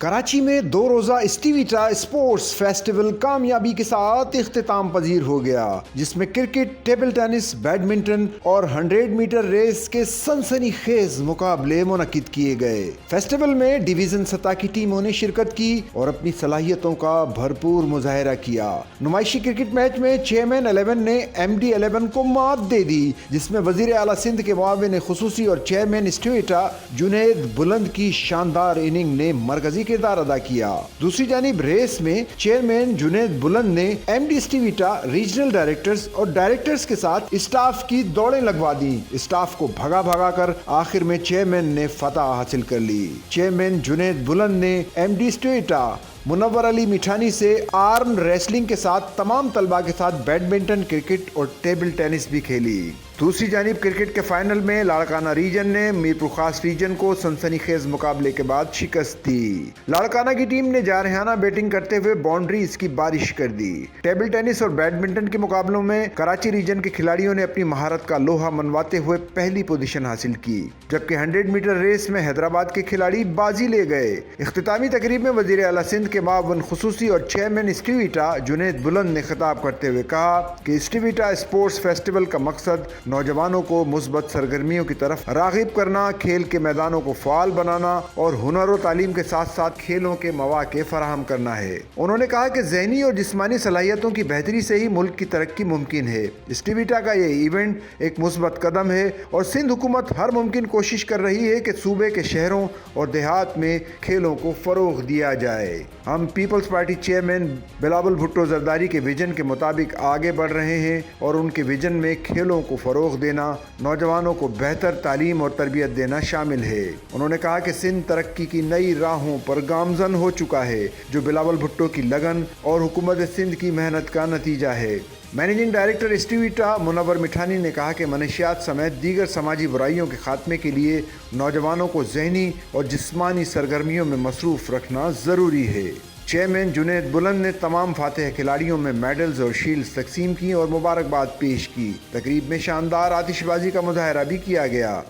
کراچی میں 2 روزہ اسٹیویٹا sports festival کامیابی کے ساتھ اختتام پذیر ہو گیا، جس میں کرکٹ، ٹیبل ٹینس، بیڈمنٹن اور 100 میٹر ریس کے سنسنی خیز مقابلے منعقد کیے گئے۔ فیسٹیول میں ڈویژن سطح کی ٹیموں نے شرکت کی اور اپنی صلاحیتوں کا بھرپور مظاہرہ کیا۔ نمائشی کرکٹ میچ میں چیئرمین 11 نے MD 11 کو مات دے دی، جس میں وزیر اعلیٰ سندھ کے معاون خصوصی اور چیئرمین اسٹیویٹا جنید بلند کی شاندار اننگ نے مرکزی کردار ادا کیا۔ دوسری جانب ریس میں چیئرمین جنید بلند نے MD اسٹیویٹا، ریجنل ڈائریکٹرز اور ڈائریکٹرز کے ساتھ اسٹاف کی دوڑیں لگوا دی۔ اسٹاف کو بھگا کر آخر میں چیئرمین نے فتح حاصل کر لی۔ چیئرمین جنید بلند نے MD اسٹیویٹا منور علی میٹھانی سے آرم ریسلنگ کے ساتھ تمام طلباء کے ساتھ بیڈمنٹن، کرکٹ اور ٹیبل ٹینس بھی کھیلی۔ دوسری جانب کرکٹ کے فائنل میں لاڑکانہ ریجن نے میرپور خاص ریجن کو سنسنی خیز مقابلے کے بعد شکست دی۔ لاڑکانہ کی ٹیم نے جارحانہ بیٹنگ کرتے ہوئے باؤنڈریز کی بارش کر دی۔ ٹیبل ٹینس اور بیڈمنٹن کے مقابلوں میں کراچی ریجن کے کھلاڑیوں نے اپنی مہارت کا لوہا منواتے ہوئے پہلی پوزیشن حاصل کی، جبکہ 100 میٹر ریس میں حیدرآباد کے کھلاڑی بازی لے گئے۔ اختتامی تقریب میں وزیر اعلیٰ سندھ کے معاون خصوصی اور چیئرمین اسٹیویٹا جنید بلند نے خطاب کرتے ہوئے کہا کہ اسٹیویٹا اسپورٹس فیسٹیول کا مقصد نوجوانوں کو مثبت سرگرمیوں کی طرف راغب کرنا، کھیل کے میدانوں کو فعال بنانا اور ہنر و تعلیم کے ساتھ ساتھ کھیلوں کے مواقع فراہم کرنا ہے۔ انہوں نے کہا کہ ذہنی اور جسمانی صلاحیتوں کی بہتری سے ہی ملک کی ترقی ممکن ہے۔ اسٹیویٹا کا یہ ایونٹ ایک مثبت قدم ہے اور سندھ حکومت ہر ممکن کوشش کر رہی ہے کہ صوبے کے شہروں اور دیہات میں کھیلوں کو فروغ دیا جائے۔ ہم پیپلز پارٹی چیئرمین بلاول بھٹو زرداری کے ویژن کے مطابق آگے بڑھ رہے ہیں اور ان کے ویژن میں کھیلوں کو فروغ دینا، نوجوانوں کو بہتر تعلیم اور تربیت دینا شامل ہے۔ انہوں نے کہا کہ سندھ ترقی کی نئی راہوں پر گامزن ہو چکا ہے، جو بلاول بھٹو کی لگن اور حکومت سندھ کی محنت کا نتیجہ ہے۔ مینیجنگ ڈائریکٹر اسٹیویٹا منور میٹھانی نے کہا کہ منشیات سمیت دیگر سماجی برائیوں کے خاتمے کے لیے نوجوانوں کو ذہنی اور جسمانی سرگرمیوں میں مصروف رکھنا ضروری ہے۔ چیئرمین جنید بلند نے تمام فاتح کھلاڑیوں میں میڈلز اور شیلڈز تقسیم کی اور مبارکباد پیش کی۔ تقریب میں شاندار آتش بازی کا مظاہرہ بھی کیا گیا۔